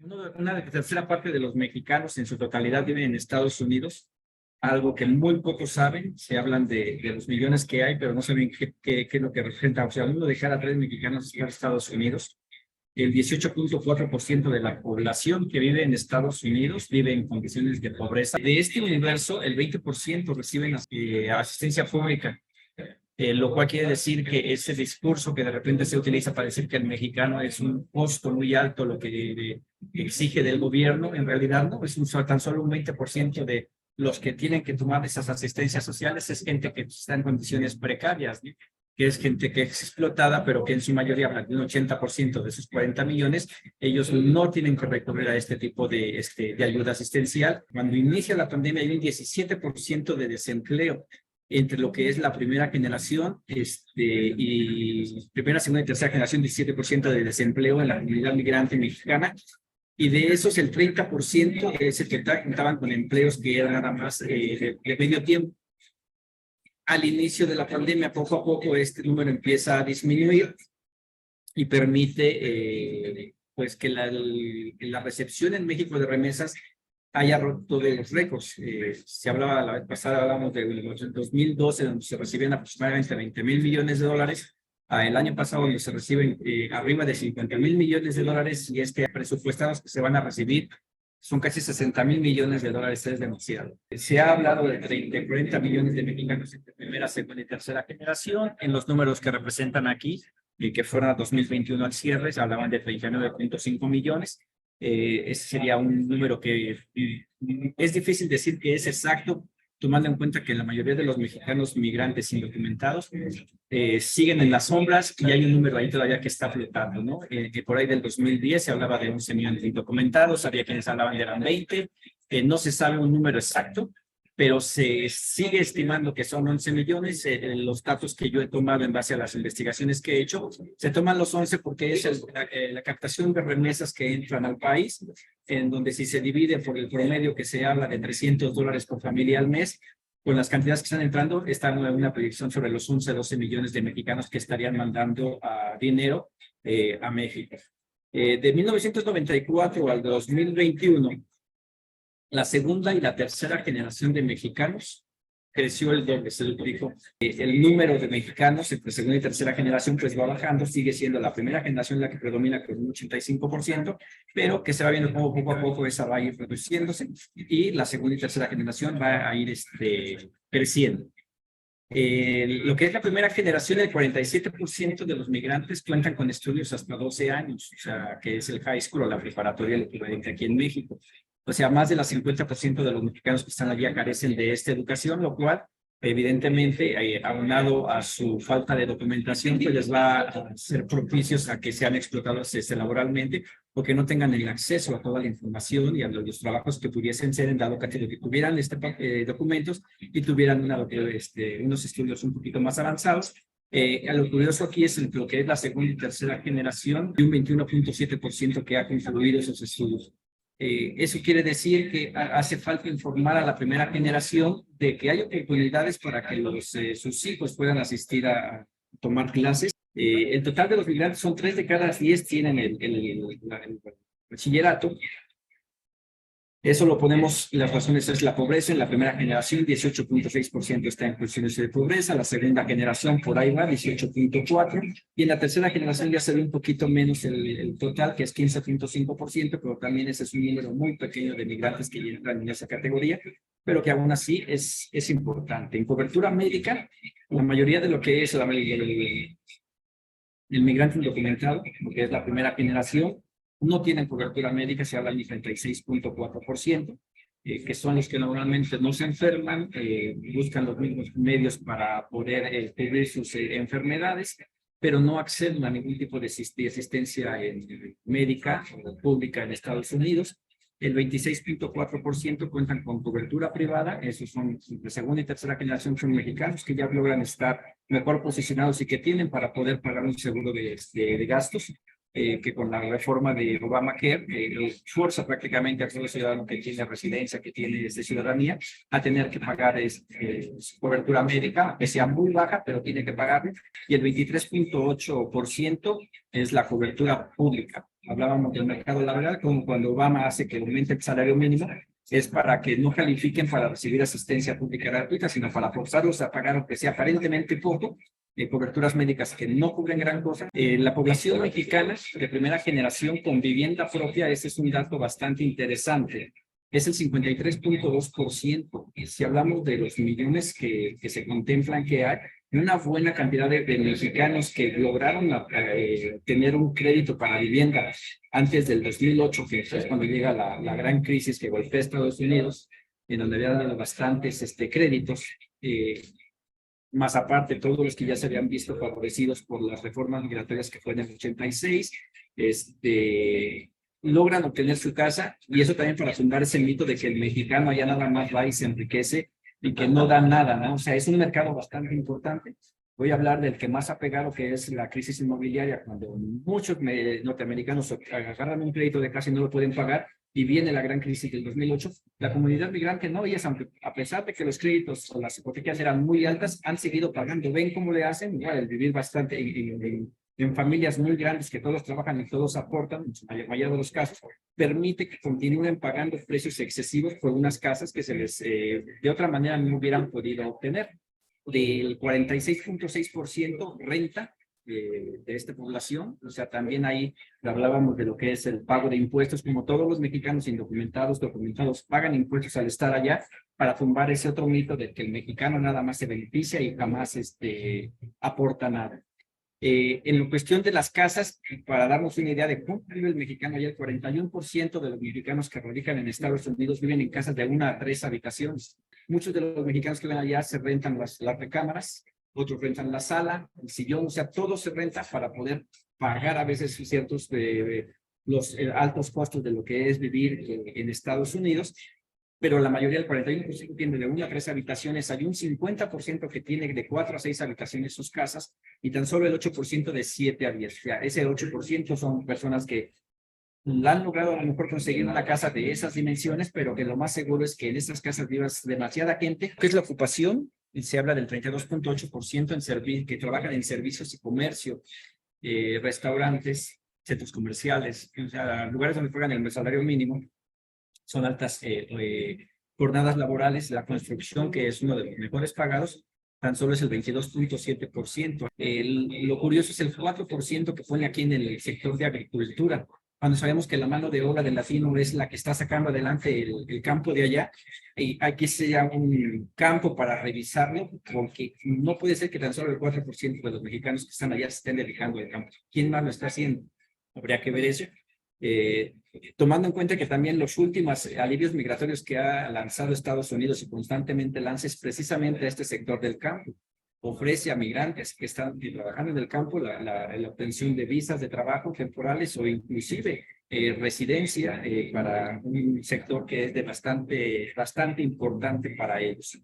Una tercera parte de los mexicanos en su totalidad viven en Estados Unidos, algo que muy pocos saben. Se hablan de los millones que hay, pero no saben qué es lo que representa. O sea, uno de cada 3 mexicanos está en Estados Unidos. El 18.4% de la población que vive en Estados Unidos vive en condiciones de pobreza. De este universo, el 20% reciben asistencia pública, lo cual quiere decir que ese discurso que de repente se utiliza para decir que el mexicano es un costo muy alto lo que exige del gobierno, en realidad no, es tan solo un 20% de los que tienen que tomar esas asistencias sociales es gente que está en condiciones precarias, ¿no? Que es gente que es explotada, pero que en su mayoría, un 80% de esos 40 millones, ellos no tienen que recurrir a este tipo de ayuda asistencial. Cuando inicia la pandemia hay un 17% de desempleo entre lo que es la primera generación y primera, segunda y tercera generación, 17% de desempleo en la comunidad migrante mexicana. Y de esos, el 30% se contaban con empleos que eran nada más de medio tiempo. Al inicio de la pandemia, poco a poco, este número empieza a disminuir y permite pues que la recepción en México de remesas haya roto de los récords. Se hablaba la vez pasada, hablamos de 2012, donde se recibían aproximadamente 20,000 millones de dólares. El año pasado, donde se reciben arriba de 50,000 millones de dólares, y presupuestados que se van a recibir son casi 60,000 millones de dólares, es demasiado. Se ha hablado de 40 millones de mexicanos entre primera, segunda y tercera generación. En los números que representan aquí, que fueron a 2021 al cierre, se hablaban de 39.5 millones. Ese sería un número que es difícil decir que es exacto, tomando en cuenta que la mayoría de los mexicanos migrantes indocumentados siguen en las sombras, y hay un número ahí todavía que está flotando, ¿no? Que por ahí del 2010 se hablaba de 11 millones indocumentados, había quienes hablaban de eran 20, no se sabe un número exacto, pero se sigue estimando que son 11 millones. Los datos que yo he tomado en base a las investigaciones que he hecho, se toman los 11 porque es la captación de remesas que entran al país, en donde si se divide por el promedio que se habla de $300 por familia al mes, con las cantidades que están entrando, está una proyección sobre los 11-12 millones de mexicanos que estarían mandando dinero a México. De 1994 al 2021, la segunda y la tercera generación de mexicanos creció el doble, se duplicó. El número de mexicanos entre segunda y tercera generación pues va bajando, sigue siendo la primera generación la que predomina con un 85%, pero que se va viendo como poco a poco esa va a ir reduciéndose, y la segunda y tercera generación va a ir creciendo. Lo que es la primera generación, el 47% de los migrantes cuentan con estudios hasta 12 años, o sea, que es el high school o la preparatoria, el equivalente aquí en México. O sea, más del 50% de los mexicanos que están allí carecen de esta educación, lo cual, evidentemente, aunado a su falta de documentación, pues les va a ser propicios a que sean explotados laboralmente, porque no tengan el acceso a toda la información y a los trabajos que pudiesen ser, en dado caso de que tuvieran documentos y tuvieran unos estudios un poquito más avanzados. Lo curioso aquí es lo que es la segunda y tercera generación, y un 21.7% que ha concluido esos estudios. Eso quiere decir que hace falta informar a la primera generación de que hay oportunidades para que sus hijos puedan asistir a tomar clases. El total de los migrantes son 3 de cada 10 tienen el bachillerato. Eso lo ponemos, las razones es la pobreza. En la primera generación, 18.6% está en condiciones de pobreza. La segunda generación, por ahí va, 18.4%. Y en la tercera generación ya se ve un poquito menos el total, que es 15.5%, pero también ese es un número muy pequeño de migrantes que entran en esa categoría, pero que aún así es importante. En cobertura médica, la mayoría de lo que es el migrante indocumentado, que es la primera generación, no tienen cobertura médica, se habla de 36.4%, que son los que normalmente no se enferman, buscan los mismos medios para poder cubrir sus enfermedades, pero no acceden a ningún tipo de asistencia médica o pública en Estados Unidos. El 26.4% cuentan con cobertura privada. Esos son de segunda y tercera generación, son mexicanos que ya logran estar mejor posicionados y que tienen para poder pagar un seguro de gastos, que con la reforma de Obamacare fuerza prácticamente a todo ciudadano que tiene residencia, que tiene ciudadanía, a tener que pagar su cobertura médica, que sea muy baja, pero tiene que pagarla. Y el 23.8% es la cobertura pública. hablábamos del mercado laboral, como cuando Obama hace que aumente el salario mínimo, es para que no califiquen para recibir asistencia pública gratuita, sino para forzarlos a pagar, aunque sea aparentemente poco, coberturas médicas que no cubren gran cosa. La población mexicana de primera generación con vivienda propia, ese es un dato bastante interesante, es el 53.2%. Y si hablamos de los millones que se contemplan que hay, una buena cantidad de mexicanos que lograron tener un crédito para vivienda antes del 2008, que es cuando llega la gran crisis que golpea a Estados Unidos, en donde había dado bastantes créditos, más aparte todos los que ya se habían visto favorecidos por las reformas migratorias que fue en el 86, logran obtener su casa, y eso también para fundar ese mito de que el mexicano allá nada más va y se enriquece y que no da nada, ¿no? O sea, es un mercado bastante importante. Voy a hablar del que más ha pegado, que es la crisis inmobiliaria, cuando muchos norteamericanos agarran un crédito de casa y no lo pueden pagar, y viene la gran crisis del 2008, la comunidad migrante no, y es, aunque a pesar de que los créditos o las hipotecas eran muy altas, han seguido pagando. ¿Ven cómo le hacen? Igual, el vivir bastante en familias muy grandes que todos trabajan y todos aportan, en su mayoría de los casos, permite que continúen pagando precios excesivos por unas casas que se les, de otra manera no hubieran podido obtener. Del 46.6% renta de esta población, o sea, también ahí hablábamos de lo que es el pago de impuestos, como todos los mexicanos indocumentados, documentados, pagan impuestos al estar allá, para tumbar ese otro mito de que el mexicano nada más se beneficia y jamás aporta nada. En la cuestión de las casas, para darnos una idea de cómo vive el mexicano, ya el 41% de los mexicanos que radican en Estados Unidos viven en casas de 1 a 3 habitaciones. Muchos de los mexicanos que viven allá se rentan las recámaras, otros rentan la sala, el sillón, o sea, todo se renta para poder pagar a veces ciertos los altos costos de lo que es vivir en Estados Unidos. Pero la mayoría, el 41% tiene de 1 a 3 habitaciones, hay un 50% que tiene de 4 a 6 habitaciones sus casas, y tan solo el 8% de 7 a 10. O sea, ese 8% son personas que han logrado a lo mejor conseguir una casa de esas dimensiones, pero que lo más seguro es que en estas casas viva demasiada gente. ¿Qué es la ocupación? Se habla del 32.8% que trabajan en servicios y comercio, restaurantes, centros comerciales, o sea, lugares donde pagan el salario mínimo. Son altas jornadas laborales. La construcción, que es uno de los mejores pagados, tan solo es el 22.7%. Lo curioso es el 4% que pone aquí en el sector de agricultura, cuando sabemos que la mano de obra del latino es la que está sacando adelante el campo de allá, y aquí sería un campo para revisarlo, porque no puede ser que tan solo el 4% de los mexicanos que están allá se estén dedicando al campo. ¿Quién más lo está haciendo? Habría que ver eso. Tomando en cuenta que también los últimos alivios migratorios que ha lanzado Estados Unidos y constantemente lanza es precisamente a este sector del campo. Ofrece a migrantes que están trabajando en el campo la obtención de visas de trabajo temporales, o inclusive residencia para un sector que es de bastante importante para ellos.